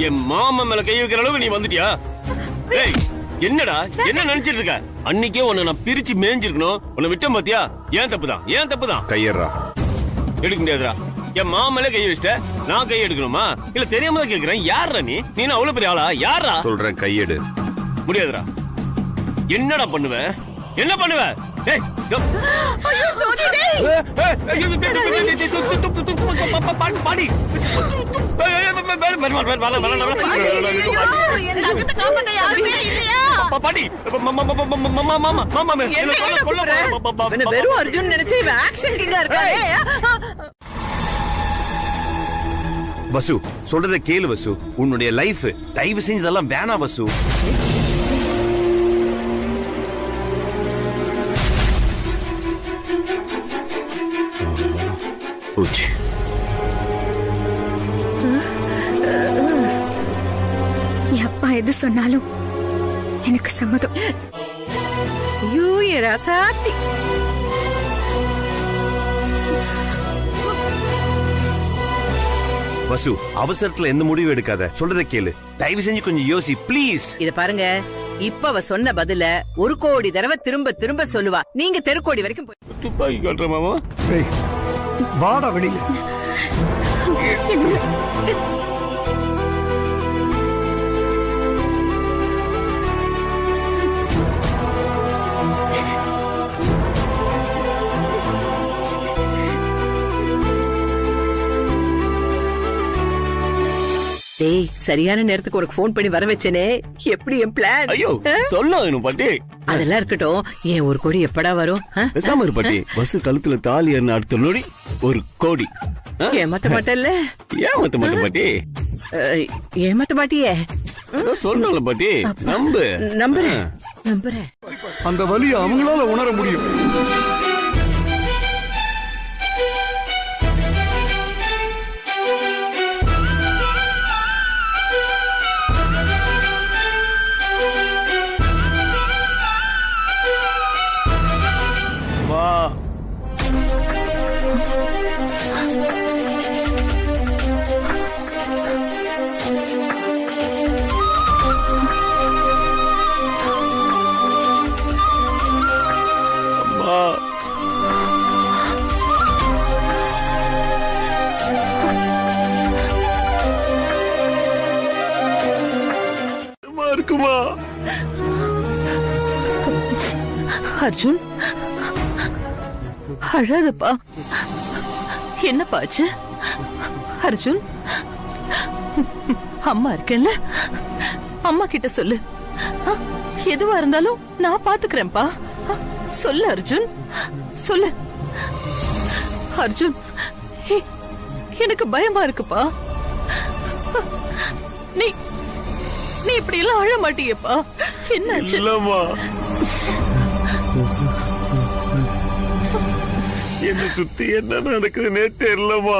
என் மாமா மேல கை வைக்கிற அளவுக்கு நீ வந்துட்டியா? டேய் என்னடா என்ன நினைச்சிட்டு இருக்க? அன்னைக்கே உன்னை நான் பிரிச்சு மேய்ஞ்சிருக்கணும். உன்னை விட்டேன் பாத்தியா? ஏன் தப்புதான் கையறா. எடுக்க முடியாதுடா. என் மாமலே கை வச்சிட்ட, நான் கை எடுக்கணுமா? இல்ல தெரியாம தான் கேக்குறேன். யாரா நீ? நீ அவ்வளவு பெரிய ஆளா? யாரா? சொல்றேன் கையெடு. முடியாதுடா. என்னடா பண்ணுவ? என்ன பண்ணுவ? டேய் ஐயோ சோதி டேய். பாடி. என்ன அகத்த காப்பாத்த யாருமே இல்லையா? பாடி. மாமா வெறும் அர்ஜுன் நினைச்சு இவன் ஆக்ஷன் கிங்கா இருக்கானே. வசு சொல்றத கேளு வசு. உன்னுடைய லைஃப் தயவு செஞ்சதெல்லாம் வேணாம் வசு. என் அப்பா எது சொன்னாலும் எனக்கு சம்மதம். ஐயோ என் ராசாத்தி. வசு அவசரத்துல எந்த முடிவு எடுக்காத. சொல்றத கேளு. தயவு செஞ்சு கொஞ்சம் யோசி ப்ளீஸ். இத பாருங்க, இப்ப அவ சொன்ன பதில 1 கோடி தடவை திரும்ப திரும்ப சொல்லுவா. நீங்க தெருக்கோடி வரைக்கும் துப்பாக்கி காட்டுற மாமா. வாடா வெளியில. டேய் சரியான நேரத்துக்கு உனக்கு போன் பண்ணி வர வச்சனே. எப்படி என் பிளான்? ஐயோ சொல்லணும் பாட்டி. அதெல்லாம் இருக்கட்டும். ஏன் 1 கோடி எப்படா வரும்? பேசாம இரு பாட்டி. பஸ் கழுத்துல தாலி ஏறின அடுத்த நொடி 1 கோடி. ஏமாத்த மாட்டல்ல? ஏமாத்த மாட்டேன் பாட்டி. ஏமாத்த மாட்டியே? சொல்லல பாட்டி. நம்புறேன். அந்த வலியை அவங்களால உணர முடியும். இருக்குமா அர்ஜுன்? அழாதப்பா. என்னப்பா ஆச்சு அர்ஜுன்? அம்மா இருக்கேன்ல, அம்மா கிட்ட சொல்லு. எதுவா இருந்தாலும் நான் பாத்துக்கிறேன்ப்பா. சொல்லு அர்ஜுன், சொல்லு. அர்ஜுன் எனக்கு பயமா இருக்குப்பா. நீ நீ இப்படி எல்லாம் அழ மாட்டியப்பா. என்னாச்சு? இல்லம்மா, என்ன சுத்தி என்ன நடக்குதுன்னே தெரியலமா.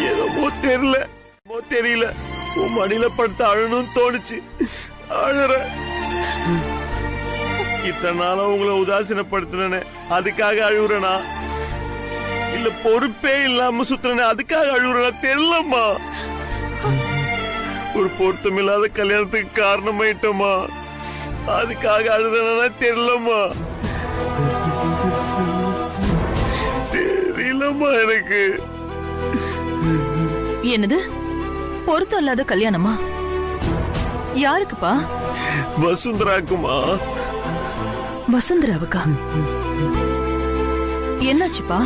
என்னமோ தெரியல. உன் மடியில படுத்து அழணும்னு தோணுச்சு. அழற. இத்தனை நாளா உங்களை உதாசீனப்படுத்தினே அதுக்காக அழுகுறனா? இல்ல பொறுப்பே இல்லாம சுத்துறனே அதுக்காக அழுகுறனா? தெரியலம்மா. ஒரு பொருத்தமில்லாத கல்யாணத்துக்கு காரணமாயிட்டோமா, அதுக்காக அழுறனா? தெரியலம்மா. தெரியலம்மா எனக்கு. என்னது பொருத்தம் இல்லாத கல்யாணமா? யாருக்குப்பா? வசுந்தராக்குமா. வசுந்தராவுக்கா? என்னாச்சுப்பா?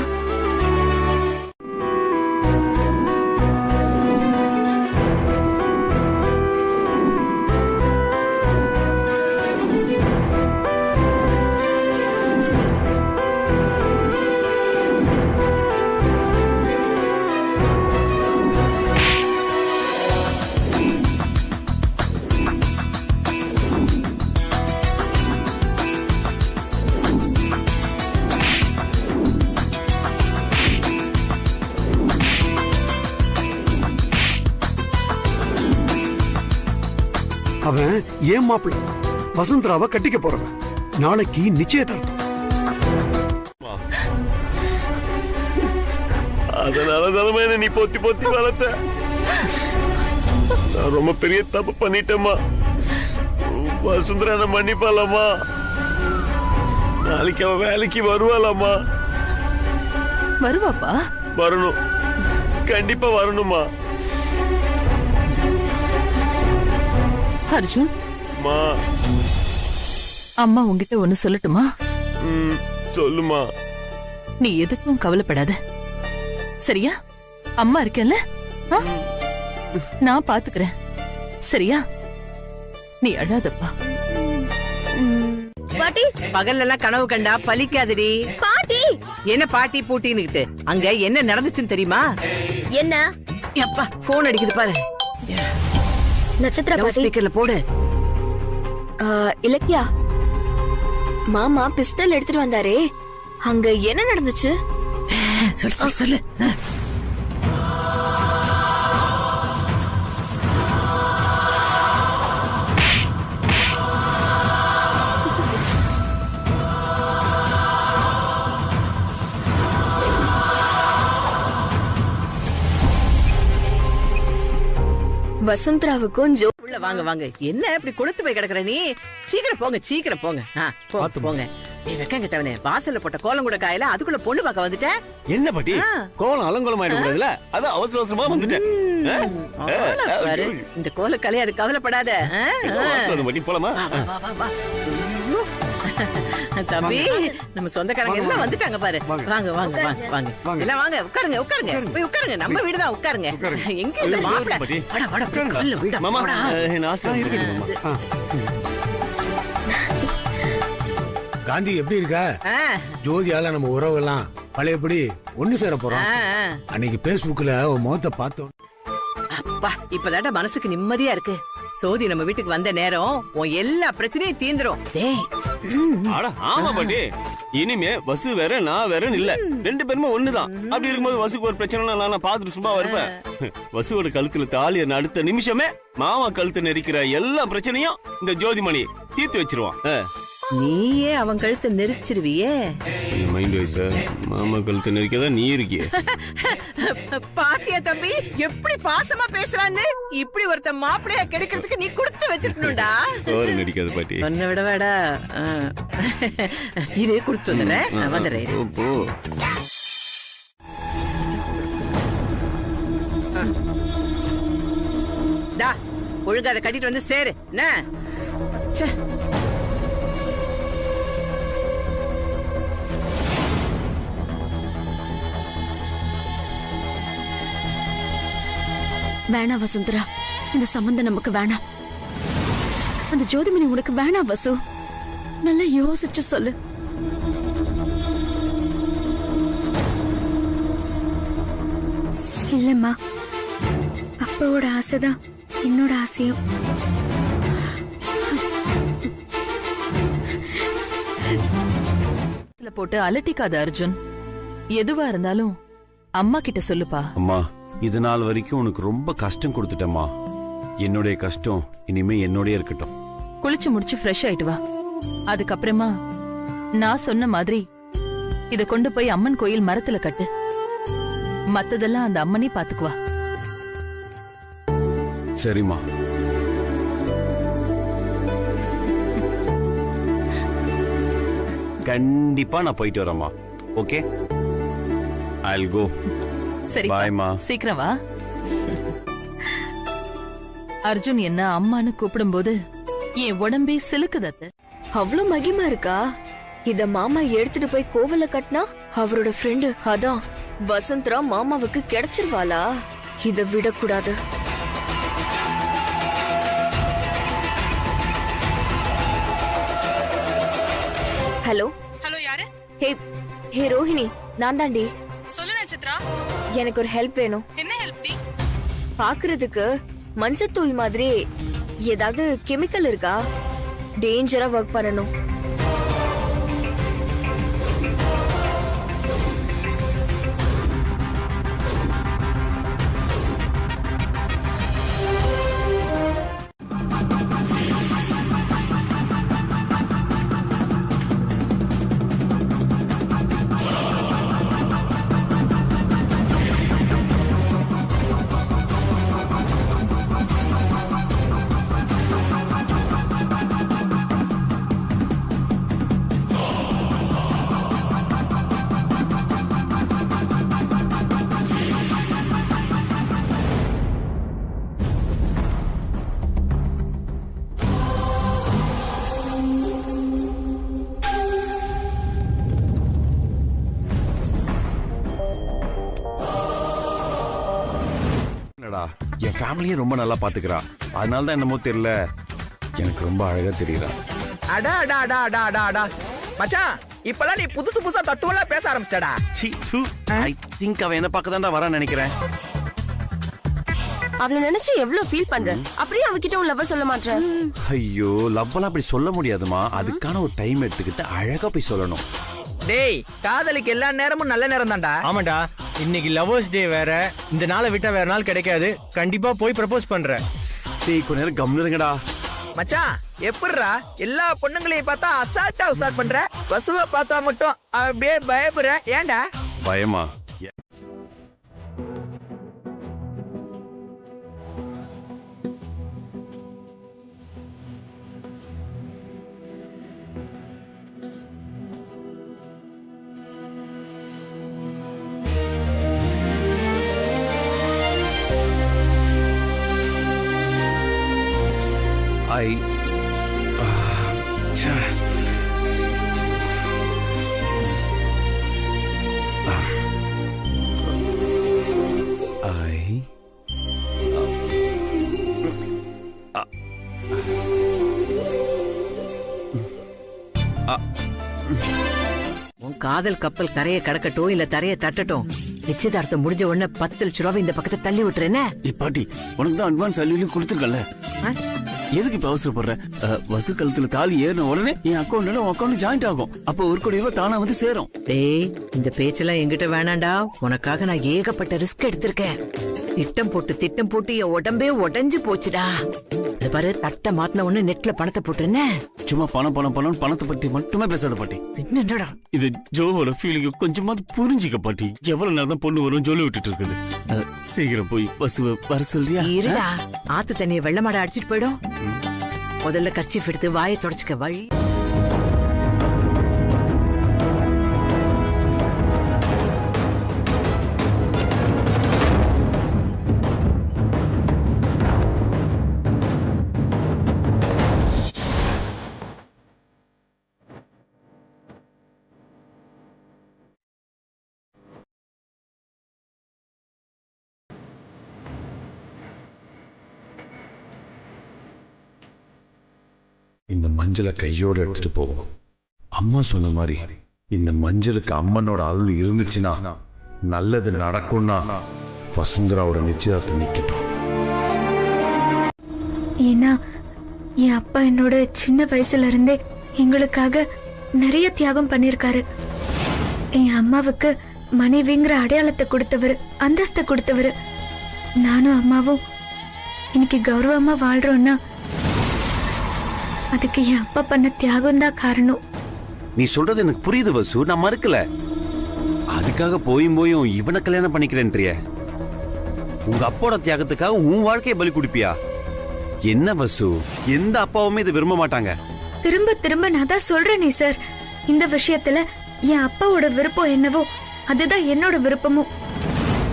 அவன் ஏன் மாப்பிள்ள வசுந்தராவை கட்டிக்க போறவன். நாளைக்கு நிச்சயதார்த்தம். அதனால நீ பொத்தி வளர்த்த. நான் ரொம்ப பெரிய தப்பு பண்ணிட்டேம்மா. வசுந்தரா என்ன மன்னிப்பாலாமா? நாளைக்கு அவ வேலைக்கு வருவாளாமா? வருவாப்பா. வரணும், கண்டிப்பா வரணுமா? அர்ஜுன், மா, அம்மா உன்கிட்ட ஒண்ணு சொல்லட்டுமா? சொல்லுமா. நீ எதுக்கும் கவலைப்படாத, சரியா? அம்மா இருக்கேன்ல, நான் பாத்துக்கிறேன், சரியா? நீ அழாதப்பா. பாட்டி, பகல்ல எல்லாம் கனவு கண்டா பலிக்காதடி. பாட்டி, என்ன பாட்டி பூட்டின்னுகிட்டு? அங்க என்ன நடந்துச்சுன்னு தெரியுமா? என்ன? அப்பா போன் அடிக்குது பாரு. நட்சத்திர பாட்டி, ஸ்பீக்கர்ல போடு. இலக்கியா, மாமா பிஸ்டல் எடுத்துட்டு வந்தாரே, அங்க என்ன நடந்துச்சு? சொல்லு சொல்லு. வசுந்தராவுக்கும் ஜோ உள்ள வாங்க வாங்க. என்ன இப்படி கொளுத்து போய் கிடக்குற நீ? சீக்கிரம் போங்க, சீக்கிரம் போங்க. போங்க. நீ வெக்கம் கிட்டவனே, வாசல்ல போட்ட கோலம் கூட காயல, அதுக்குள்ள பொண்ணு பார்க்க வந்துட்ட. என்ன பாட்டி, கோலம் அலங்கோலம் ஆயிடும்ல, அதான் அவசர அவசரமா வந்துட்டேன். பாரு, இந்த கோல கலையாது, கவலைப்படாத. பாட்டி போலாமா? தம்பி, நம்ம சொந்தக்காரங்க எல்லாம் வந்துட்டாங்க பாரு. வாங்க வாங்க வாங்க வாங்க, எல்லாம் வாங்க, உட்காருங்க உட்காருங்க, போய் உட்காருங்க. நம்ம வீடுதான், உட்காருங்க. எங்க இந்த மாப்பிள்ளை? வாடா வாடா, கல்ல வீடா. மாமா, நான் இருக்கேன். காந்தி எப்படி இருக்க? ஜோதியால நம்ம உறவெல்லாம் பழையபடி ஒண்ணு சேர போறோம். அன்னைக்கு பேஸ்புக்ல உன் முகத்தை பார்த்தோம். அப்பா, இப்பதாடா மனசுக்கு நிம்மதியா இருக்கு. சோதி நம்ம வீட்டுக்கு வந்த நேரம் உன் எல்லா பிரச்சனையும் தீந்துரும். டேய், ஆமா பாட்டி, இனிமே வசு வேற நான் வேற இல்ல, ரெண்டு பேருமே ஒண்ணுதான். அப்படி இருக்கும்போது வசுக்கு ஒரு பிரச்சனை நான் பாத்துட்டு சும்மா இருப்பேன். வசுவோட கழுத்துல தாலி அடுத்த நிமிஷமே மாமா கழுத்து நெரிக்கிற எல்லா பிரச்சனையும் இந்த ஜோதிமணி தீர்த்து வச்சிருவான். நீயே அவன் கழுத்தை நெரிச்சிருவியே. மைண்ட் வைஸா மாமா கழுத்து நெரிக்கதான் நீ இருக்கிய. பாத்தியா தம்பி, எப்படி பாசமா பேசுறான்னு? இப்படி ஒருத்த மாப்பிள்ளைய கிடைக்கிறதுக்கு நீ கொடுத்து வச்சிருக்கணும்டா. தோறு நடிக்காது பாட்டி. ஒன்ன விட வேடா. இரு, குடிச்சிட்டு வந்துடுறேன், வந்துடுறேன். ஒழுங்கு அதை கட்டிட்டு வந்து சேரு. என்ன வேணாம் வசுந்தரா, இந்த சம்பந்தம் நமக்கு வேணாம். அந்த ஜோதிமணி உனக்கு வேணாம் வசு. நல்லா யோசிச்சு சொல்லு. இல்லம்மா, அப்பாவோட ஆசைதான் என்னோட ஆசையும். போட்டு அலட்டிக்காத அர்ஜுன். எதுவா இருந்தாலும் அம்மா கிட்ட சொல்லுப்பா. அம்மா, இது நாள் வரைக்கும் உனக்கு ரொம்ப கஷ்டம் கொடுத்துட்டேம்மா. என்னுடைய கஷ்டம் இனிமே என்னோடய இருக்கட்டும். குளிச்சு முடிச்சு ஃப்ரெஷ் ஆயிட்டு வா. அதுக்கப்புறமா நான் சொன்ன மாதிரி இத கொண்டு போய் அம்மன் கோயில் மரத்துல கட்டு. மத்ததெல்லாம் அந்த அம்மனே பாத்துக்குவா. சரிம்மா. கண்டிப்பா நான் போயிட்டு வரேம்மா. Okay, I'll go. சரி, Bye, மா. சீக்கிரம் வா. அர்ஜுன் என்ன அம்மான்னு கூப்பிடும்போது என் உடம்பே சிலுக்குதத்து. அவ்வளவு மகிமா இருக்கா? இத மாமா எடுத்துட்டு போய் கோவில கட்டினா அவரோட ஃப்ரெண்டு, அதான் வசுந்தரா மாமாவுக்கு கிடைச்சிருவாளா? இத விடக்கூடாது. ஹலோ ஹலோ, யாரு? ஹே ரோஹிணி, நான் தாண்டி. சொல்லு நட்சத்திரா. எனக்கு ஒரு ஹெல்ப் வேணும். என்ன ஹெல்ப் டி? பாக்குறதுக்கு மஞ்சத்தூள் மாதிரி ஏதாவது கெமிக்கல் இருக்கா? டேஞ்சரா ஒர்க் பண்ணணும். இல்லடா, என் ஃபேமிலியே ரொம்ப நல்லா பாத்துக்கிறா. அதனால தான் என்னமோ தெரியல, எனக்கு ரொம்ப அழகா தெரியுறா. அடா அடா அடா அடா அடா அடா மச்சான், இப்பலாம் நீ புதுசு புதுசா தத்துவம்லாம் பேச ஆரம்பிச்சிட்டடா. ஐ திங்க் அவ என்ன பார்க்க தான்டா வரான்னு நினைக்கிறேன். அவளை நினைச்சு எவ்வளவு ஃபீல் பண்ற, அப்படியே அவகிட்ட உன் லவ் சொல்ல மாட்டேன். ஐயோ, லவ்வெல்லாம் அப்படி சொல்ல முடியாதுமா. அதுக்கான ஒரு டைம் எடுத்துக்கிட்டு அழகா போய் சொல்லணும். டேய், காதலுக்கு எல்லா நேரமும் நல்ல நேரம் தான்டா. ஆமாண்டா, இன்னைக்கு லவர்ஸ் டே வேற, இந்த நாளை விட்டா வேற நாள் கிடைக்காது. கண்டிப்பா போய் ப்ரப்போஸ் பண்றேன். டேய், கொஞ்ச நேரம் கம்னுங்கடா. மச்சான், எப்படிரா எல்லா பொண்ணுங்களையும் பார்த்தா அசால்ட்டா உசாட் பண்ற, வசுவை பார்த்தா மட்டும் அப்படியே பயப்படுற, ஏன்டா? பயமா? உன் காதல் கப்பல் கரையை கடக்கட்டும் இல்ல தரையை தட்டட்டும், நிச்சயதார்த்தம் முடிஞ்ச உடனே 10 லட்ச ரூபாய் இந்த பக்கத்தை தள்ளி விட்டுறேன்னு. பாட்டி, உனக்கு தான் அட்வான்ஸ் அள்ளியும் கொடுத்துருக்கல, எதுக்கு இப்ப அவசரப்படுற? வசு கழுத்துல தாலி ஏறின உடனே என் அக்கௌண்ட்ல உன் அக்கௌண்ட் ஜாயிண்ட் ஆகும். அப்போ 1 கோடி ரூபாய் தானா வந்து சேரும். டேய், இந்த பேச்செல்லாம் என்கிட்ட வேணாண்டா. உனக்காக நான் ஏகப்பட்ட ரிஸ்க் எடுத்திருக்கேன். திட்டம் போட்டு என் உடம்பே உடைஞ்சு போச்சுடா. இது பாரு, தட்டை மாட்டின உடனே நெட்ல பணத்தை போட்டுருன்னு. சும்மா பணம் பணம் பணம் பணத்தை பத்தி மட்டுமே பேசாத பாட்டி. என்னடா இது ஜோவோட ஃபீலிங் கொஞ்சமாவது புரிஞ்சிக்க பாட்டி. எவ்வளவு நேரம் தான் பொண்ணு வரும் சொல்லி விட்டுட்டு இருக்குது. சீக்கிரம் போய் பசுவை வர சொல்றியா? இருடா, ஆத்து தண்ணிய வெள்ளமாட அடிச்சிட்டு போயிடும். முதல்ல கர்ச்சீஃப் எடுத்து வாயை தொடச்சுக்க. வழி இந்த மஞ்சளை கையோட எடுத்துட்டு போவோம். அம்மா சொன்ன மாதிரி இந்த மஞ்சளுக்கு அம்மனோட அருள் இருந்துச்சுன்னா நல்லது நடக்கும்னா வசுந்தராவோட நிச்சயதார்த்தம் நிக்கட்டும். ஏன்னா என் அப்பா என்னோட சின்ன வயசுல இருந்தே எங்களுக்காக நிறைய தியாகம் பண்ணிருக்காரு. என் அம்மாவுக்கு மனைவிங்கிற அடையாளத்தை கொடுத்தவர், அந்தஸ்தை கொடுத்தவர். நானும் அம்மாவும் இன்னைக்கு கௌரவமா வாழ்றோம்னா அதுக்கு என் அப்பா பண்ண தியாகம் தான் காரணம். நீ சொல்றது எனக்கு புரியுது வசு, நான் மறுக்கல. அதுக்காக போயும் இவனை கல்யாணம் பண்ணிக்கிறேன்றிய. உங்க அப்போட தியாகத்துக்காக உன் வாழ்க்கையை பலி கொடுப்பியா? என்ன வசு, எந்த அப்பாவுமே இதை விரும்ப மாட்டாங்க. திரும்ப திரும்ப நான் தான் சொல்றேனே சார், இந்த விஷயத்துல என் அப்பாவோட விருப்பம் என்னவோ அதுதான் என்னோட விருப்பமும்.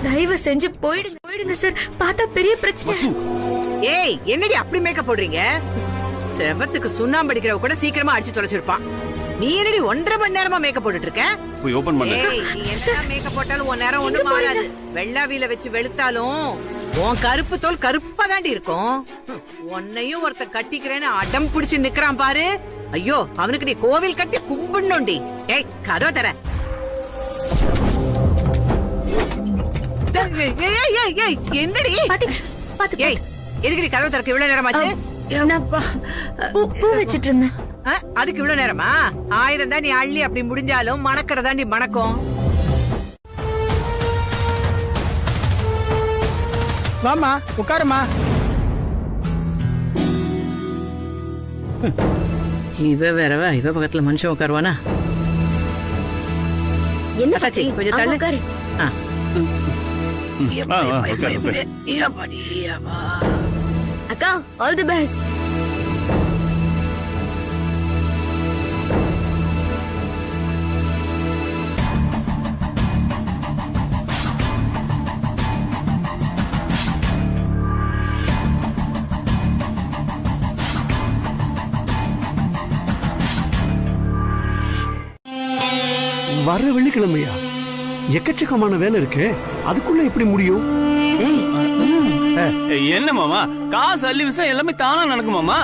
தயவு செஞ்சு போயிடுங்க சார், பார்த்தா பெரிய பிரச்சனை. ஏய், என்னடி அப்படி மேக்கப் போடுறீங்க? செவத்துக்கு சுண்ணாம்பு அடிக்கிறவ கூட சீக்கிரமா அடிச்சு தொலைச்சிருப்பான். நீ என்னடி 1.5 மணி நேரமா மேக்கப் போட்டுட்டு இருக்க? போய் ஓபன் பண்ணு. ஏய், நீ என்ன மேக்கப் போட்டாலும் உன் நேரம் ஒண்ணு மாறாது. வெள்ளாவில வச்சு வெளுத்தாலும் உன் கருப்பு தோல் கருப்பா தாண்டி இருக்கும். உன்னையும் ஒருத்த கட்டிக்கிறேன்னு அடம் பிடிச்சு நிக்கிறான் பாரு. ஐயோ, அவனுக்கு நீ கோவில் கட்டி கும்பிடணும்டி. ஏய், கதவை தர. என்னடி? ஏய், எதுக்கு நீ கதவை திறக்க இவ்வளவு நேரமாச்சு? பூ வச்சிட்டு இருந்தேன். அதுக்கு இவ்வளவு நேரமா? 1000 தான் நீ அள்ளி அப்படி முடிஞ்சாலும் மணக்கிறதாண்டி மணக்கும். வாமா, உட்காருமா. இவ வேறவா, இவ பக்கத்துல மனுஷன் உட்காருவானா? என்ன கொஞ்சம் தள்ளு. உட்காரு. அக்கா, ஆல் தி பெஸ்ட். வர வெள்ளிக்கிழமையா? எக்கச்சக்கமான வேலை இருக்கு, அதுக்குள்ள எப்படி முடியும்? என்ன மாமா, காசு அள்ளி விஷயம் எல்லாமே தானா நடக்கும் மாமா.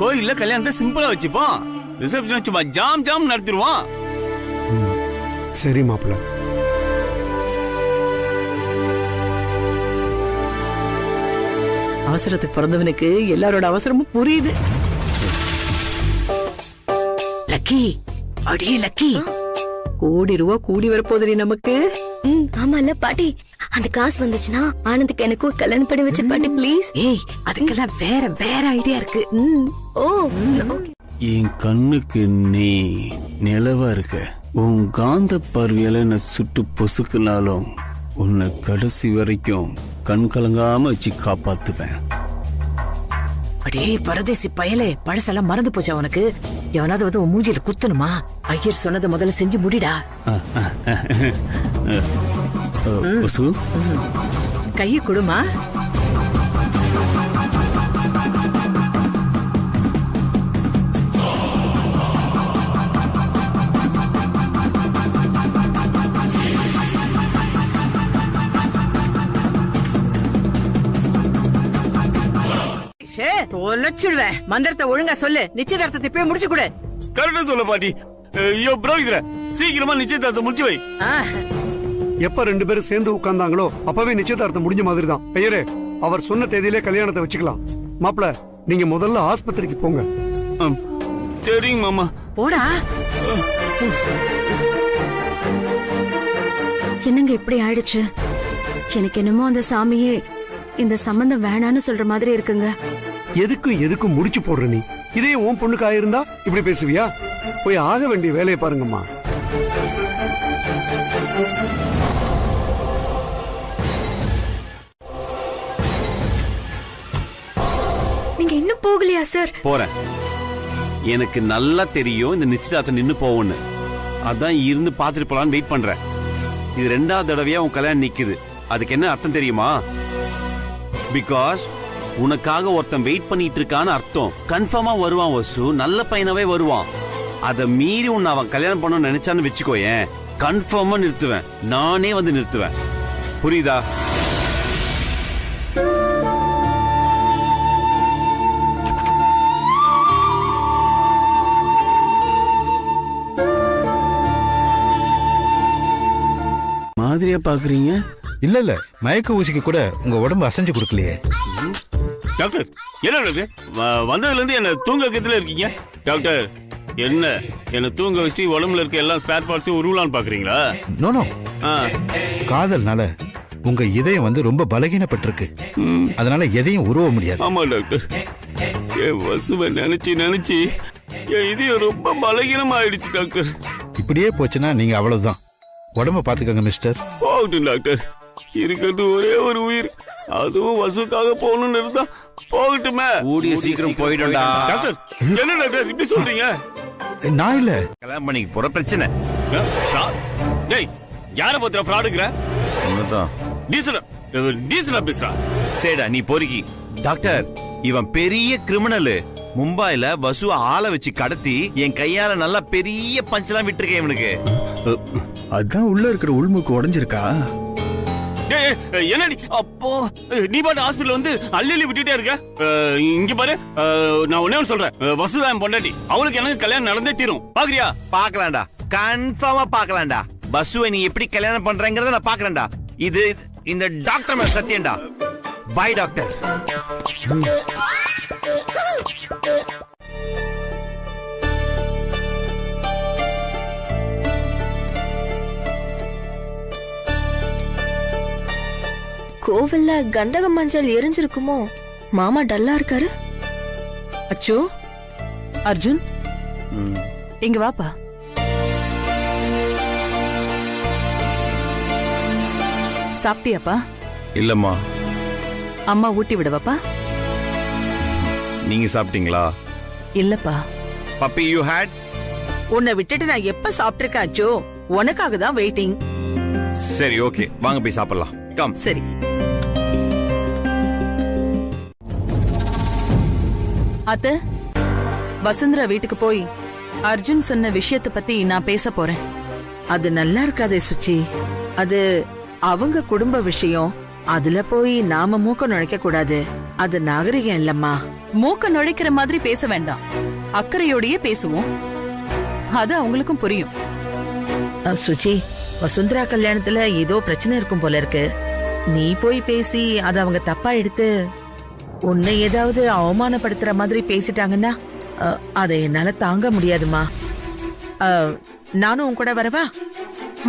கோயில்ல கல்யாணத்தை சிம்பிளா வச்சுப்போம், ரிசப்ஷன் சும்மா ஜாம் ஜாம் நடத்திடுவோம். சரி மாப்பிள்ள. அவசரத்துக்கு பிறந்தவனுக்கு எல்லாரோட அவசரமும் புரியுது. லக்கி, அடியே லக்கி, கோடி ரூபா கூடி வரப்போதுரி நமக்கு. ஆமால பாட்டி, அந்த காசு வந்துச்சுன்னா ஆனந்துக்கு எனக்கும் கல்யாணம் பண்ணி வச்சு பாட்டி ப்ளீஸ். ஏய், அதுக்கெல்லாம் வேற வேற ஐடியா இருக்கு. ஓ என் கண்ணுக்கு நீ நிலவா இருக்க. உன் காந்த பார்வையால என்ன சுட்டு பொசுக்குனாலும் உன்னை கடைசி வரைக்கும் கண் கலங்காம வச்சு காப்பாத்துவேன். அடே பரதேசி பயலே, பழசெல்லாம் மறந்து போச்சா உனக்கு? எவனாவது வந்து உன் மூஞ்சில குத்தணுமா? ஐயர் சொன்னதை முதல்ல செஞ்சு முடிடா. கைய கொடுமா. தொலைச்சிடுவேன். மந்திரத்தை ஒழுங்கா சொல்லு, நிச்சயதார்த்தத்தை போய் முடிச்சு கொடு. கரெக்டா சொல்ல பாட்டி. ஐயோ புரோகிதரே, சீக்கிரமா நிச்சயதார்த்தம் முடிச்சு வை. எப்ப 2 பேரும் சேர்ந்து உட்கார்ந்தாங்களோ அப்பவே நிச்சயதார்த்தம் முடிஞ்ச மாதிரி தான். ஐயரே, அவர் சொன்ன தேதியிலே கல்யாணத்தை வச்சுக்கலாம். மாப்பிள்ள, நீங்க முதல்ல ஆஸ்பத்திரிக்கு போங்க. சரிங்க மாமா. போடா. என்னங்க இப்படி ஆயிடுச்சு? எனக்கு என்னமோ அந்த சாமியே இந்த சம்பந்தம் வேணான்னு சொல்ற மாதிரி இருக்குங்க. எதுக்கும் முடிச்சு போடுற நீ. இதே உன் பொண்ணுக்கு ஆயிருந்தா இப்படி பேசுவியா? போய் ஆக வேண்டிய வேலையை பாருங்கம்மா. நீங்க இன்னும் போகலையா சார்? போறேன். எனக்கு நல்லா தெரியும் இந்த நிச்சயதார்த்தம் நின்னு போவோன்னு. அதான் இருந்து பாத்துட்டு போலான்னு வெயிட் பண்றேன். இது 2வது தடவையா உன் கல்யாணம் நிக்குது. அதுக்கு என்ன அர்த்தம் தெரியுமா? பிகாஸ் உனக்காக ஒருத்தன் வெயிட் பண்ணிட்டு இருக்கான்னு அர்த்தம். கன்ஃபார்மா வருவான் வசு, நல்ல பையனாவே வருவான். அத மீறி உன்னை அவன் கல்யாணம் பண்ணணும்னு நினைச்சான்னு வச்சுக்கோயேன், கன்ஃபார்மா நிறுத்துவேன். நானே வந்து நிறுத்துவேன். புரியுதா? மாதிரியா பாக்குறீங்க? இல்ல மயக்க ஊசிக்கு கூட உங்க உடம்பு அசைஞ்சு கொடுக்கலையே. டாக்டர், என்ன டாக்டர் வந்ததுல இருந்து என்ன தூங்க வைக்கிறதுல இருக்கீங்க? டாக்டர், என்ன தூங்க வச்சு உடம்புல இருக்க எல்லா ஸ்பேர் பார்ட்ஸையும் உருவலான்னு பாக்குறீங்களா? நோ காதல்னால உங்க இதயம் வந்து ரொம்ப பலகீனப்பட்டிருக்கு. அதனால எதையும் உருவ முடியாது. ஆமா டாக்டர், என் வசுவை நினைச்சு என் இதயம் ரொம்ப பலகீனம் ஆயிடுச்சு டாக்டர். இப்படியே போச்சுன்னா நீங்க அவ்வளவுதான். உடம்ப பாத்துக்கங்க மிஸ்டர். போகட்டும் டாக்டர், இருக்கிறது ஒரே ஒரு உயிர், அதுவும் வசுக்காக போகணும்னு இருந்தா போகட்டுமே. கூடிய சீக்கிரம் போயிடும்டா. டாக்டர், என்ன டாக்டர் இப்படி சொல்றீங்க? நான் இல்ல, கல்யாணம் பண்ணிக்க போற பிரச்சனை. டேய், யார பத்திர ஃப்ராடுங்கற? உன்னதான் டீசலா பேசுறா. சரிடா, நீ பொறுக்கி. டாக்டர், இவன் பெரிய கிரிமினல். மும்பைல வசு ஆளை வச்சு கடத்தி என் கையால நல்லா பெரிய பஞ்செல்லாம் விட்டுருக்கேன் இவனுக்கு. அதான் உள்ள இருக்கிற உள்முக்கு உடைஞ்சிருக்கா? என்னடி அப்போ நீ பாட்டு ஹாஸ்பிடல் வந்து அள்ளி விட்டுட்டே இருக்க. இங்க பாரு, நான் ஒண்ணே சொல்றேன், வசுதான் பொண்டாட்டி. அவளுக்கு எனக்கு கல்யாணம் நடந்தே தீரும். பாக்குறியா? பாக்கலாம்டா, கன்ஃபார்மா பாக்கலாம்டா. வசுவை நீ எப்படி கல்யாணம் பண்றங்கறத நான் பாக்குறேன்டா. இது இந்த டாக்டர் மேல சத்தியம்டா. By doctor. கோவில்ல கந்தக மஞ்சள் எரிஞ்சிருக்குமோ? மாமா டல்லா இருக்காரு. அச்சோ, அர்ஜுன் இங்க வாப்பா. சாப்பிட்டியாப்பா? இல்லம்மா. அம்மா ஊட்டி விடவாப்பா? நீங்க சாப்பிட்டீங்களா? இல்லப்பா. Puppy you hate? உன்னை விட்டுட்டு நான் எப்ப சாப்பிட்டிருக்கேன் அச்சோ? உனக்காக தான் வெயிட்டிங். சரி, ஓகே, வாங்க போய் சாப்பிடலாம். கம். சரி. அத்த, வசுந்தரா வீட்டுக்கு போய் அர்ஜுன் சொன்ன விஷயத்தை பத்தி நான் பேச போறேன். அது நல்லா இருக்காதே சுச்சி. அது அவங்க குடும்ப விஷயம். அதுல போய் நாம மூக்க நுழைக்க கூடாது, அது நாகரிகம் இல்லம்மா. மூக்க நுழைக்கிற மாதிரி பேச வேண்டாம், அக்கறையோடயே பேசுவோம், அது அவங்களுக்கும் புரியும். சுச்சி, வசுந்தரா கல்யாணத்துல ஏதோ பிரச்சனை இருக்கும் போல இருக்கு. நீ போய் பேசி அத அவங்க தப்பா எடுத்து உன்னை ஏதாவது அவமானப்படுத்துற மாதிரி பேசிட்டாங்கன்னா அதை என்னால தாங்க முடியாதுமா. நானும் உன் கூட வரவா?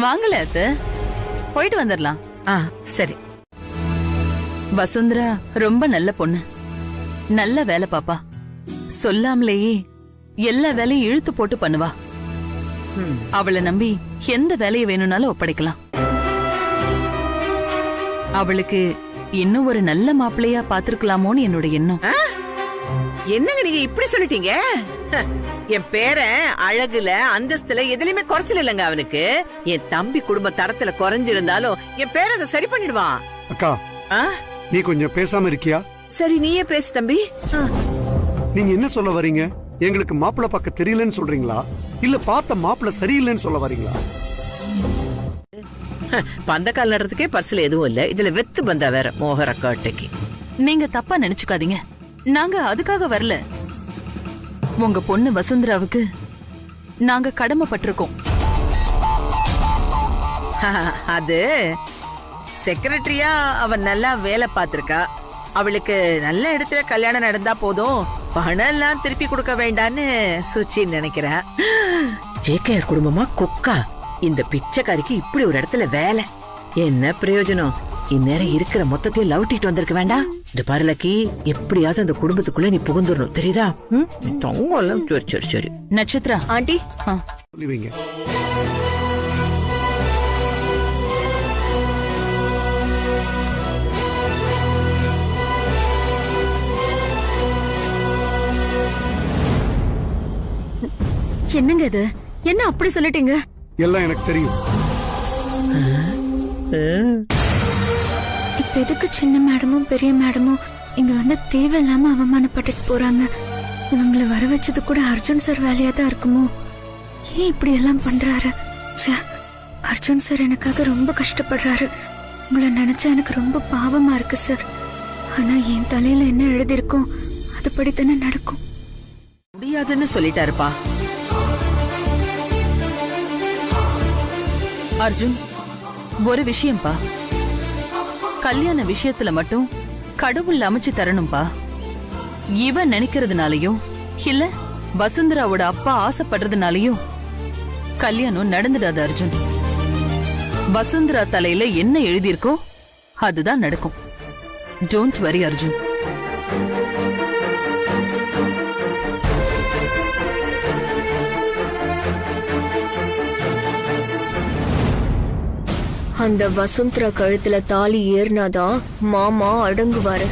வாங்கல அத்த, போயிட்டு வந்துடலாம். சரி. வசுந்தரா ரொம்ப நல்ல பொண்ணு, நல்ல வேலை பாப்பா, சொல்லாமலேயே எல்லா வேலையும் இழுத்து போட்டு பண்ணுவா. அவளை நம்பி எந்த வேலையை வேணும்னாலும் ஒப்படைக்கலாம். அவளுக்கு இன்னும் ஒரு நல்ல மாப்பிள்ளையா பாத்துருக்கலாமோன்னு என்னோட எண்ணம். என்னங்க நீங்க இப்படி சொல்லிட்டீங்க? என் பேரன் அழகுல அந்தஸ்துல எதுலயுமே குறைச்சல் இல்லங்க அவனுக்கு. என் தம்பி குடும்ப தரத்துல குறைஞ்சிருந்தாலும் என் பேரன் அதை சரி பண்ணிடுவான். அக்கா, நீ கொஞ்சம் பேசாம இருக்கியா? சரி, நீயே பேசு தம்பி. நீங்க என்ன சொல்ல வரீங்க? எங்களுக்கு மாப்பிள்ளை பார்க்க தெரியலன்னு சொல்றீங்களா, இல்ல பார்த்த மாப்பிள்ளை சரியில்லைன்னு சொல்ல வரீங்களா? பந்தக்கால் நடுறதுக்கே பர்சுல எதுவும் இல்ல, இதுல வெத்து பந்தா வேற மோகர காட்டைக்கு. நீங்க தப்பா நினைச்சுக்காதீங்க, நாங்க அதுக்காக வரல. உங்க பொண்ணு வசுந்தராவுக்கு நாங்க கடமைப்பட்டிருக்கோம். அது செக்ரட்டரியா அவ நல்லா வேலை பார்த்திருக்கா. அவளுக்கு நல்ல இடத்துல கல்யாணம் நடந்தா போதும், பணம் எல்லாம் திருப்பி கொடுக்க வேண்டான்னு சுச்சி நினைக்கிறேன். ஜேகேஆர் குடும்பமா கொக்கா, இந்த பிச்சைக்காரிக்கு இப்படி ஒரு இடத்துல வேலை என்ன பிரயோஜனம்? இந்நேரம் இருக்கிற மொத்தத்தையும் லவுட்டிட்டு வந்திருக்க வேண்டாம். இந்த பாரு லக்கி, எப்படியாவது அந்த குடும்பத்துக்குள்ள நீ புகுந்துடணும், தெரியுதா? சரி சரி சரி. நட்சத்திரா ஆண்டி சொல்லி வைங்க. என்னங்க இது? என்ன அப்படி சொல்லிட்டீங்க? எல்லாம் எனக்கு தெரியும். இப்ப எதுக்கு சின்ன மேடமும் பெரிய மேடமும் இங்க வந்து தேவையில்லாம அவமானப்பட்டுட்டு போறாங்க? இவங்களை வர வச்சது கூட அர்ஜுன் சார் வேலையா தான் இருக்குமோ? ஏன் இப்படி எல்லாம் பண்றாரு? அர்ஜுன் சார் எனக்காக ரொம்ப கஷ்டப்படுறாரு. உங்களை நினைச்சா எனக்கு ரொம்ப பாவமா இருக்கு சார். ஆனா என் தலையில என்ன எழுதிருக்கோ அதுபடி தானே நடக்கும். முடியாதுன்னு சொல்லிட்டாருப்பா. அர்ஜுன், ஒரு விஷயம்பா, கல்யாண விஷயத்துல மட்டும் கடவுள் அமைச்சு தரணும்பா. இவன் நினைக்கிறதுனாலயும் இல்ல வசுந்தராவோட அப்பா ஆசைப்படுறதுனாலயும் கல்யாணம் நடந்துடாது அர்ஜுன். வசுந்தரா தலையில என்ன எழுதியிருக்கோ அதுதான் நடக்கும். Don't worry Arjun. அந்த வசுந்தரா கழுத்துல தாலி ஏறினாதான் மாமா அடங்குவாரு.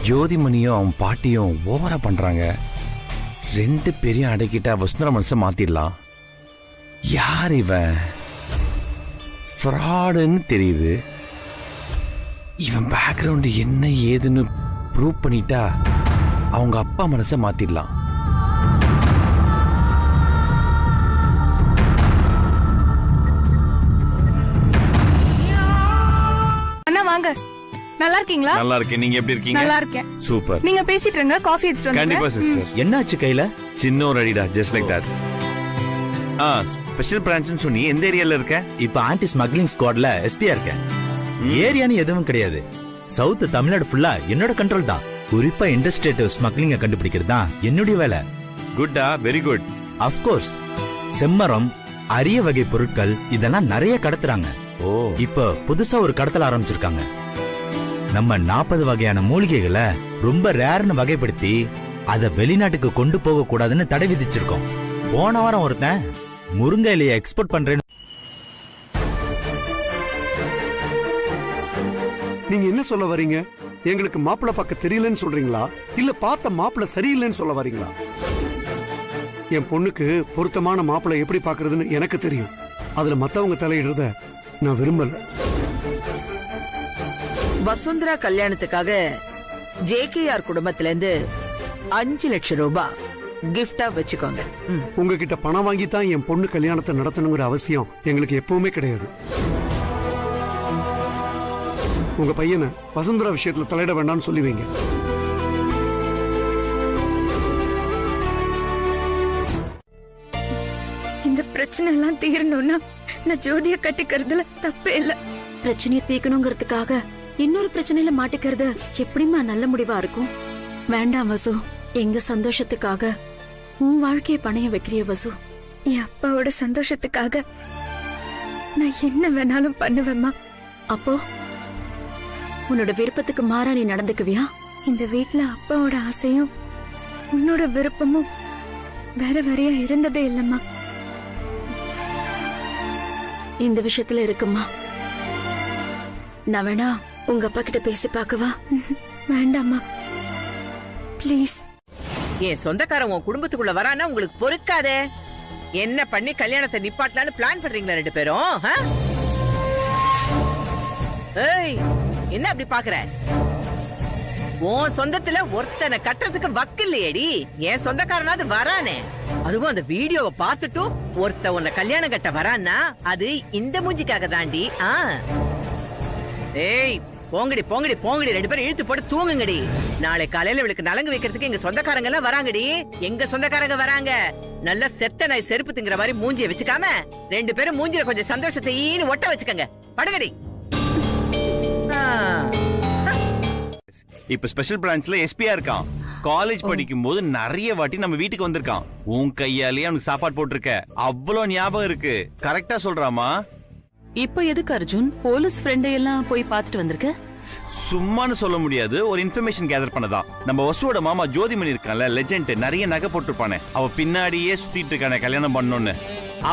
ஜோதிமணியும் அவன் பாட்டியும் ஓவரா பண்றாங்க. ரெண்டு பேரையும் அடக்கிட்டா வசுந்தரா மனசை மாத்திடலாம். யார் இவன்? ஃப்ராடுன்னு தெரியுது. இவன் பேக்ரவுண்ட் என்ன ஏதுன்னு ப்ரூவ் பண்ணிட்டா அவங்க அப்பா மனசை மாத்திடலாம். அண்ணா வாங்க. நல்லா இருக்கீங்களா? நல்லா இருக்கேன். நீங்க எப்படி இருக்கீங்க? நல்லா இருக்கேன். சூப்பர். நீங்க பேசிட்டு இருங்க, காஃபி எடுத்துட்டு வந்து. கண்டிப்பா சிஸ்டர். என்னாச்சு கையில? சின்ன ஒரு அடிடா, ஜஸ்ட் லைக் தட். ஸ்பெஷல் பிரான்ச்னு சொன்னி எந்த ஏரியால இருக்க? இப்ப ஆன்டி ஸ்மக்லிங் ஸ்குவாட்ல எஸ்பியா இருக்கேன். ஏரியான்னு எதுவும் கிடையாது. சவுத் தமிழ்நாடு ஃபுல்லா என்னோட கண்ட்ரோல் தான். குறிப்பா இண்டஸ்ட்ரியேட்டிவ் ஸ்மக்லிங்க கண்டுபிடிக்கிறது தான் என்னுடைய வேலை. குட்டா, வெரி குட். அஃப்கோர்ஸ் செம்மரம், அரிய வகை பொருட்கள் இதெல்லாம் நிறைய கடத்துறாங்க. இப்ப புதுசா ஒரு கடத்தல் ஆரம்பிச்சிருக்காங்க. நம்ம 40 வகையான மூலிகைகளை ரொம்ப ரேர்னு வகைப்படுத்தி அதை வெளிநாட்டுக்கு கொண்டு போக கூடாதுன்னு தடை விதிச்சிருக்கோம். போன வாரம் ஒருத்தன் முருங்கை இலையை எக்ஸ்போர்ட் பண்றேன்னு. நீங்க என்ன சொல்ல வரீங்க? எங்களுக்கு மாப்பிள்ளை பார்க்க தெரியலன்னு சொல்றீங்களா, இல்ல பார்த்த மாப்பிள்ளை சரியில்லைன்னு சொல்ல வரீங்களா? என் பொண்ணுக்கு பொருத்தமான மாப்பிள்ளை எப்படி பாக்குறதுன்னு எனக்கு தெரியும். அதுல மத்தவங்க தலையிடுறத நான் விரும்பல. வசுந்தரா கல்யாணத்துக்காக ஜேகேஆர் குடும்பத்துல இருந்து 5 லட்சம் ரூபாய் கிஃப்டா வச்சுக்கோங்க. உங்ககிட்ட பணம் வாங்கி தான் என் பொண்ணு கல்யாணத்தை நடத்தணுங்கிற அவசியம் எங்களுக்கு எப்பவுமே கிடையாது. உங்க பையனை வசுந்தரா விஷயத்துல தலையிட வேண்டாம்னு சொல்லி வைங்க. இந்த பிரச்சனை எல்லாம் தீரணும்னா நான் ஜோதிய கட்டிக்கிறதுல தப்பே இல்ல. பிரச்சனையை தீர்க்கணுங்கிறதுக்காக இன்னொரு பிரச்சனையில மாட்டிக்கிறது எப்படிமா நல்ல முடிவா இருக்கும்? வேண்டாம் வசு, எங்க சந்தோஷத்துக்காக உன் வாழ்க்கையை பணைய வைக்கிறிய வசு. என் அப்பாவோட சந்தோஷத்துக்காக நான் என்ன வேணாலும் பண்ணுவேம்மா. அப்போ உன்னோட விருப்பத்துக்கு மாறா நீ நடந்துக்குவியா? இந்த வீட்ல அப்பாவோட ஆசையும் உன்னோட விருப்பமும் வேற வேறையா இருந்ததே இல்லம்மா. இந்த விஷயத்துல இருக்குமா? நான் வேணா உங்க அப்பா கிட்ட பேசி பாக்கவா? வேண்டாம்மா, ப்ளீஸ். என் சொந்தக்காரன் உன் குடும்பத்துக்குள்ள வரானா உங்களுக்கு பொறுக்காதே. என்ன பண்ணி கல்யாணத்தை நிப்பாட்டலான்னு பிளான் பண்றீங்களா 2 பேரும்? ஏய், என்ன அப்படி பாக்குற? உன் சொந்தத்துல ஒருத்தனை கட்டுறதுக்கு வக்கு இல்லையேடி. என் சொந்தக்காரனாவது வரானே, அதுவும் அந்த வீடியோவை பார்த்துட்டும் ஒருத்த உன்னை கல்யாணம் கட்ட வரான்னா அது இந்த மூஞ்சிக்காக தாண்டி. ஏய், போங்கடி போங்கடி போங்கடி, 2 பேரும் இழுத்து போட்டு தூங்குங்கடி. நாளை காலையில இவளுக்கு நலங்கு வைக்கிறதுக்கு எங்க சொந்தக்காரங்க எல்லாம் வராங்கடி. எங்க சொந்தக்காரங்க வராங்க. நல்ல செத்த நாய் செருப்பு திங்கிற மாதிரி மூஞ்சிய வச்சுக்காம 2 பேரும் மூஞ்சில கொஞ்சம் சந்தோஷத்தை ஒட்ட வச்சுக்கங்க. படுங்கடி. இப்ப ஸ்பெஷல் பிரான்ச்ல எஸ்பியா இருக்கான். காலேஜ் படிக்கும் போது நிறைய வாட்டி நம்ம வீட்டுக்கு வந்திருக்கான். உன் கையாலேயே அவனுக்கு சாப்பாடு போட்டிருக்க. அவ்வளவு ஞாபகம் இருக்கு. கரெக்டா சொல்றாமா? இப்ப எதுக்கு அர்ஜுன் போலீஸ் ஃப்ரெண்டை எல்லாம் போய் பார்த்துட்டு வந்திருக்க? சும்மானு சொல்ல முடியாது, ஒரு இன்ஃபர்மேஷன் கேதர் பண்ணதான். நம்ம வசுவோட மாமா ஜோதிமணி இருக்கான்ல, லெஜெண்ட், நிறைய நகை போட்டிருப்பானே, அவ பின்னாடியே சுத்திட்டு இருக்கானே கல்யாணம் பண்ணணும்னு.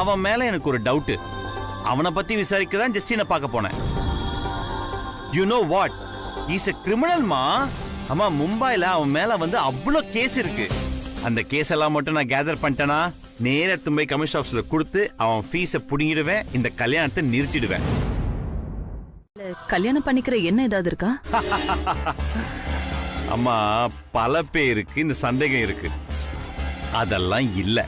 அவன் மேல எனக்கு ஒரு டவுட். அவனை பத்தி விசாரிக்க தான் ஜஸ்டினை பார்க்க போனேன். You know what, is a கிரிமினல்மா. ஆமா, மும்பைல அவன் மேல வந்து அவ்வளோ கேஸ் இருக்கு. அந்த கேஸ் எல்லாம் மட்டும் நான் கேதர் பண்ணிட்டேனா நேரா தும்பை கமிஷன் ஆஃபீஸ்ல கொடுத்து அவன் ஃபீஸை புடுங்கிடுவேன். இந்த கல்யாணத்தை நிறுத்திடுவேன். கல்யாணம் பண்ணிக்கிற என்ன ஏதாவது இருக்கா? அம்மா, பல பேருக்கு இந்த சந்தேகம் இருக்கு. அதெல்லாம் இல்ல.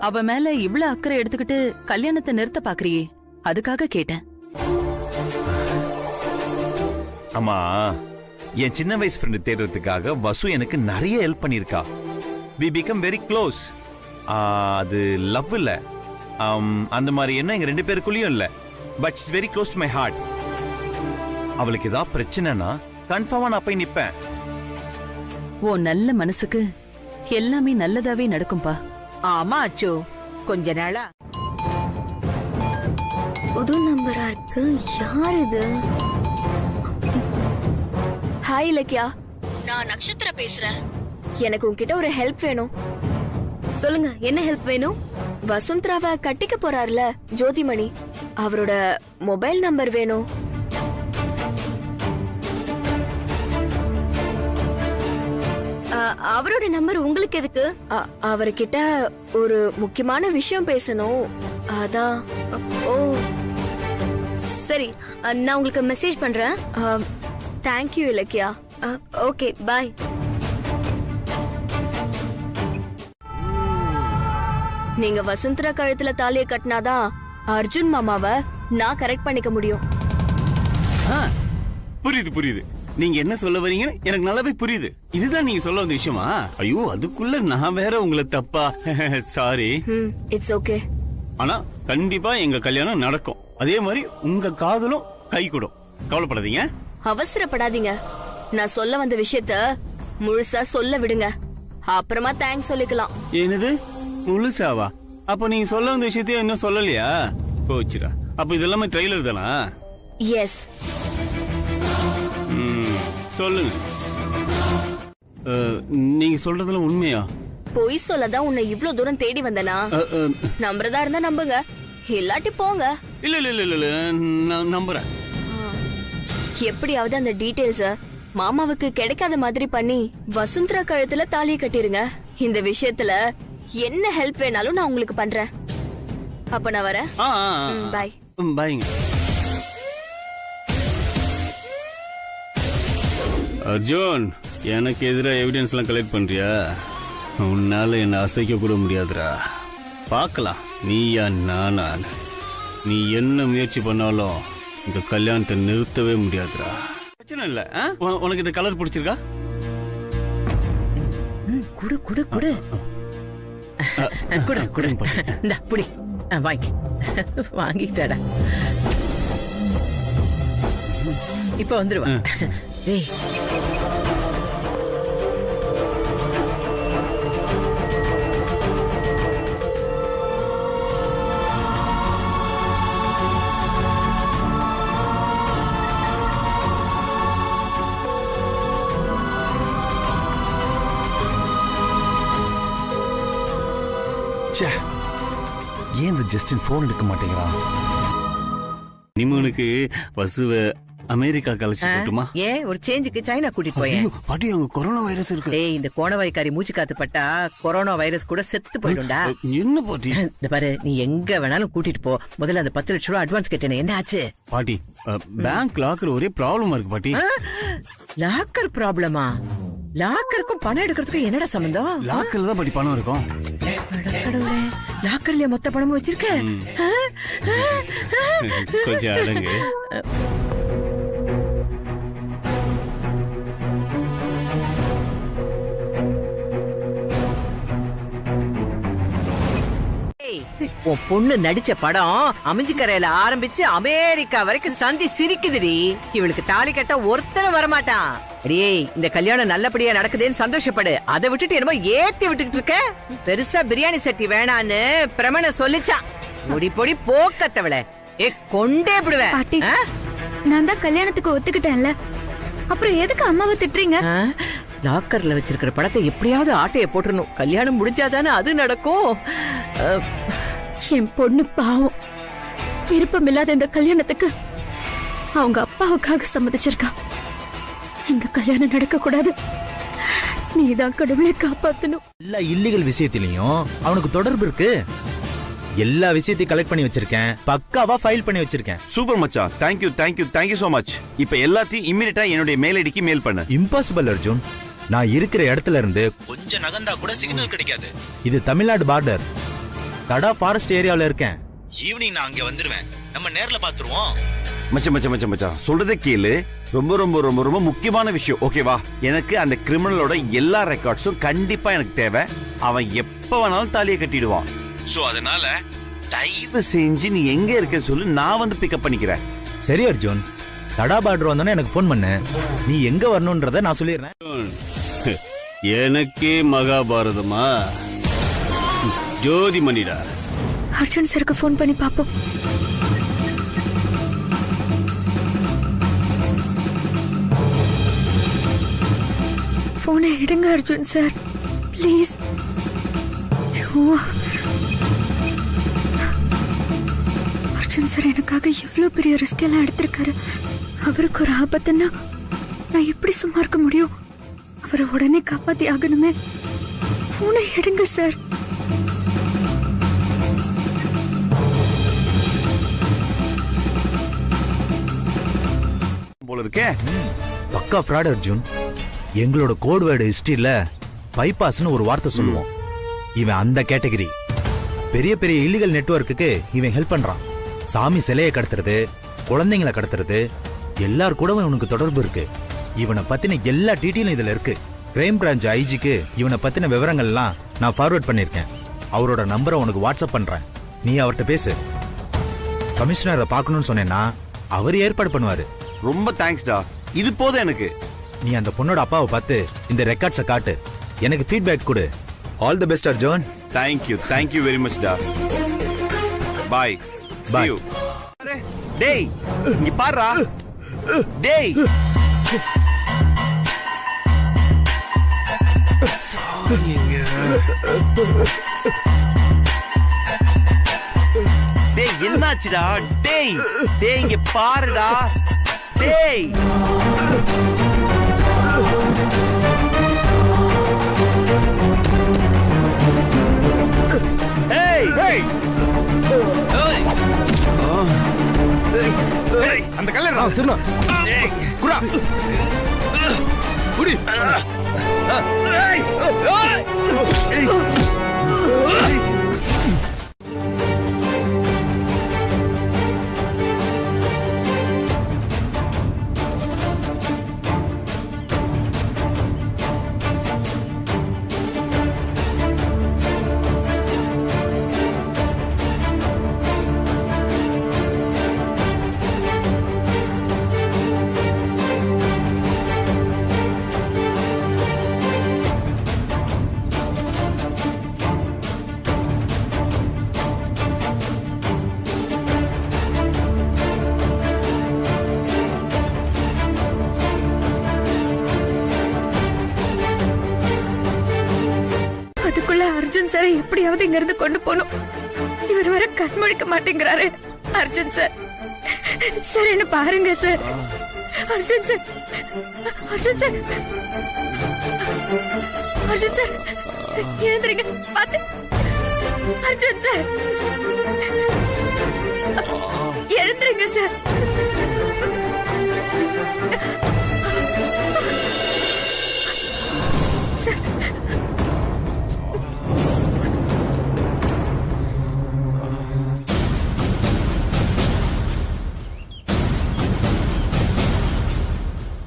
அவ மேல இவ்ளோ அக்கறை எடுத்துக்கிட்டு கல்யாணத்தை நிறுத்த பாக்குறியே, அதுக்காக கேட்டேன். அம்மா, என் சின்ன வயசு ஃப்ரெண்டு தேடுறதுக்காக வசு எனக்கு நிறைய ஹெல்ப் பண்ணிருக்கா. we become very close. அது லவ் இல்ல, அந்த மாதிரி என்ன எங்க 2 பேருக்குள்ளயும் இல்ல. But it's very close to my heart. அவளுக்கு ஏதாவது பிரச்சனைனா கன்ஃபார்மா நான் போய் நிப்பேன். ஓ நல்ல மனசுக்கு எல்லாமே நல்லதாவே நடக்கும்பா. ஆமா அச்சு, கொஞ்ச நாளா புது நம்பரா இருக்கு. யார் இது? ஹாய் இலக்கியா, நான் நட்சத்திர பேசுறேன். எனக்கு உன்கிட்ட ஒரு ஹெல்ப் வேணும். சொல்லுங்க, என்ன ஹெல்ப் வேணும்? வசுந்தராவை கட்டிக்க போறாருல ஜோதிமணி, அவரோட மொபைல் நம்பர் வேணும். அவரோட நம்பர் உங்களுக்கு எதுக்கு? அவர்கிட்ட ஒரு முக்கியமான விஷயம் பேசணும், அதான். ஓ சரி, நான் உங்களுக்கு மெசேஜ் பண்றேன். தேங்க்யூ இலக்கியா. ஓகே, பாய். நீங்க வசுந்தரா கழுத்துல தாலியை கட்டினாதான் அர்ஜுன் மாமாவை நான் கரெக்ட் பண்ணிக்க முடியும். புரியுது புரியுது. நீங்க என்ன சொல்ல வரீங்கன்னு எனக்கு நல்லாவே புரியுது. இதுதான் நீங்க சொல்ல வந்த விஷயமா? ஐயோ, அதுக்குள்ள நான் வேற உங்களை தப்பா. சாரி. It's okay. ஆனா கண்டிப்பா எங்க கல்யாணம் நடக்கும். அதே மாதிரி உங்க காதலும் கை கூடும். கவலைப்படாதீங்க. அவசரப்படாதீங்க. நான் சொல்ல வந்த விஷயத்த முழுசா சொல்ல விடுங்க, அப்புறமா தேங்க்ஸ் சொல்லிக்கலாம். என்னது முழுசாவா? அப்ப நீங்க சொல்ல வந்த விஷயத்தையும் இன்னும் சொல்லலையா? போச்சுடா. அப்ப இதெல்லாமே ட்ரெய்லர் தானா? எஸ். சொல்லுங்க. நீங்க சொல்றதுல உண்மையா? பொய் சொல்லதான் உன்னை இவ்ளோ தூரம் தேடி வந்தனா? நம்புறதா இருந்தா நம்புங்க, இல்லாட்டி போங்க. இல்ல இல்ல இல்ல இல்ல, நான் நம்புறேன். எப்படியாவது அந்த டீடைல்ஸ மாமாவுக்கு கிடைக்காத மாதிரி பண்ணி வசுந்தரா கழுத்துல தாலியை கட்டிருங்க. இந்த விஷயத்துல என்ன ஹெல்ப் வேணாலும் நான் உங்களுக்கு பண்றேன். அப்ப நான் வரேன். பாய். பாய்ங்க. அர்ஜுன், எனக்கு எதிராக எவிடன்ஸ் எல்லாம் கலெக்ட் பண்றியா? உன்னால என்ன அசைக்க கூட முடியாதுடா. பார்க்கலாம் நீயா நானா. நீ என்ன முயற்சி பண்ணாலும் இந்த கல்யாணத்தை நிறுத்தவே முடியாதுடா. பிரச்சனை இல்ல. உனக்கு இந்த கலர் பிடிச்சிருக்கா? குடு குடு குடு குடு குடு இந்த புடி வாங்கி வாங்கிட்டாடா. இப்ப வந்துருவா. டேய் ஏன் இந்த ஜஸ்டின் போன் எடுக்க மாட்டேங்கிறான்? நிமனுக்கு வசுவ அமெரிக்கா கலைச்சு போட்டுமா? ஏன் ஒரு சேஞ்சுக்கு சைனா கூட்டிட்டு போயேன். பாட்டி அங்க கொரோனா வைரஸ் இருக்கு. ஏய், இந்த கோணவாய்க்காரி மூச்சு காத்து பட்டா கொரோனா வைரஸ் கூட செத்து போயிடும்டா. என்ன பாட்டி? இந்த பாரு, நீ எங்க வேணாலும் கூட்டிட்டு போ. முதல்ல அந்த 10 லட்சம் ரூபாய் அட்வான்ஸ் கேட்டேனே, என்ன ஆச்சு? பாட்டி, பேங்க் லாக்கர் ஒரே ப்ராப்ளமா இருக்கு பாட்டி. லாக்கர் ப்ராப்ளமா? லாக்கருக்கும் பணம் எடுக்கிறதுக்கும் என்னடா சம்பந்தம்? லாக்கர்ல தான் பாட்டி பணம் இருக்கும். லாக்கர்லயே மொத்த பணமும் வச்சிருக்க? கொஞ்சம் அடங்கு. உன் பொண்ணு நடிச்ச படம் அமைஞ்சிக்கரையில ஆரம்பிச்சு அமெரிக்கா வரைக்கும் சந்தி சிரிக்குதுடி. இவளுக்கு தாலி கட்ட ஒருத்தரும் வரமாட்டான். அடியே, இந்த கல்யாணம் நல்லபடியா நடக்குதுன்னு சந்தோஷப்படு. அதை விட்டுட்டு என்னமோ ஏத்தி விட்டுக்கிட்டு இருக்க. பெருசா பிரியாணி சட்டி வேணான்னு பிரமண சொல்லிச்சான். பொடி பொடி போக்கத்தவள கொண்டே விடுவேன். பாட்டி, நான் தான் கல்யாணத்துக்கு ஒத்துக்கிட்டேன்ல, அப்புறம் எதுக்கு அம்மாவை திட்டுறீங்க? லாக்கர்ல வச்சிருக்கிற படத்தை எப்படியாவது ஆட்டைய போட்டுறணும். கல்யாணம் முடிஞ்சாதானே அது நடக்கும். என் பொண்ணு பாவம், விருப்பம் இல்லாத இந்த கல்யாணத்துக்கு அவங்க அப்பாவுக்காக சம்மதிச்சிருக்கா. இந்த கல்யாணம் நடக்க கூடாது. நீதான் கடவுளை காப்பாத்தணும். எல்லா இல்லீகல் விஷயத்திலையும் அவனுக்கு தொடர்பு இருக்கு. எல்லா விஷயத்தையும் கலெக்ட் பண்ணி வச்சிருக்கேன். பக்காவா ஃபைல் பண்ணி வச்சிருக்கேன். சூப்பர் மச்சான். Thank you so much. இப்போ எல்லாத்தையும் இமிடியேட்டா என்னுடைய மெயில் ஐடிக்கு மெயில் பண்ணு. இம்பாசிபிள் அர்ஜுன். நான் இருக்கிற இடத்துல இருந்து கொஞ்சம் நகர்ந்தா கூட சிக்னல் கிடைக்காது. இது தமிழ்நாடு பார்டர். தடா ஃபாரஸ்ட் ஏரியாவுல இருக்கேன். ஈவினிங் நான் அங்க வந்துருவேன். நம்ம நேர்ல பாத்துருவோம். மச்சான் சொல்றதே கேளு. ரொம்ப ரொம்ப ரொம்ப ரொம்ப முக்கியமான விஷயம், ஓகேவா? எனக்கு அந்த கிரிமினலோட எல்லா ரெக்கார்ட்ஸும் கண்டிப்பா எனக்கு தேவை. அவன் எப்ப வேணாலும் தாலியை கட்டிடுவான். சோ அதனால தயவு செஞ்சு நீ எங்க இருக்க சொல்லு, நான் வந்து பிக்கப் பண்ணிக்கிறேன். சரி அர்ஜுன், தடா பார்டர் வந்தோன்னே எனக்கு ஃபோன் பண்ணு. நீ எங்க வரணும்ன்றத நான் சொல்லிடுறேன். எனக்கே மகாபாரதமா? ஜோதி மணிடா. அர்ஜுன் சாருக்கு ஃபோன் பண்ணி பாப்போம். போனை எடுங்க Arjun sir, please. Arjun sir எனக்காக எவ்வளவு பெரிய ரிஸ்க் எல்லாம் எடுத்திருக்காரு. அவருக்கு ஒரு ஆபத்துன்னா நான் எப்படி சும்மா இருக்க முடியும்? அவரை உடனே காப்பாத்தி ஆகணுமே. போனை எடுங்க சார். போல இருக்கே. பக்கா ஃப்ராட் அர்ஜுன். எங்களோட கோட் வேர்டு ஹிஸ்டரியில பைபாஸ்னு ஒரு வார்த்தை சொல்லுவோம். இவன் அந்த கேட்டகரி. பெரிய பெரிய இல்லீகல் நெட்வொர்க்குக்கு இவன் ஹெல்ப் பண்றான். சாமி சிலையை கடத்துறது, குழந்தைங்களை கடத்துறது, எல்லார் கூடவும் இவனுக்கு தொடர்பு இருக்கு. இவனை பத்தின எல்லா டீட்டெயிலும் இதுல இருக்கு. கிரைம் பிரான்ச் ஐஜிக்கு இவனை பத்தின விவரங்கள்லாம் நான் ஃபார்வர்ட் பண்ணிருக்கேன். அவரோட நம்பரை உனக்கு வாட்ஸ்அப் பண்றேன். நீ அவர்கிட்ட பேசு. கமிஷனரை பார்க்கணும்னு சொன்னேன்னா அவர் ஏற்பாடு பண்ணுவாரு. ரொம்ப தேங்க்ஸ்டா, இது போதும் எனக்கு. நீ அந்த பொண்ணோட அப்பாவை பார்த்து இந்த ரெக்கார்ட்ஸை காட்டு, எனக்கு ஃபீட்பேக் கொடு. All the best Arjun. Thank you very much டா. பாய். See you. டேய், இங்க பாருடா. டேய். டேய் என்னாச்சுடா? டேய் இங்க பாருடா. டேய் அந்த கல்லற சரிண்ணா குரா புடி. அதுக்குள்ள அர்ஜுன் சாரை எப்படியாவது இங்க இருந்து கொண்டு போகணும். இவர் வர கண்முழிக்க மாட்டேங்கிறாரு. அர்ஜுன் சார், சார் என்ன பாருங்க sir. Arjun sir, Arjun sir, Arjun sir, எழுந்துருங்க பாத்து. அர்ஜுன் சார், எழுந்துருங்க சார்.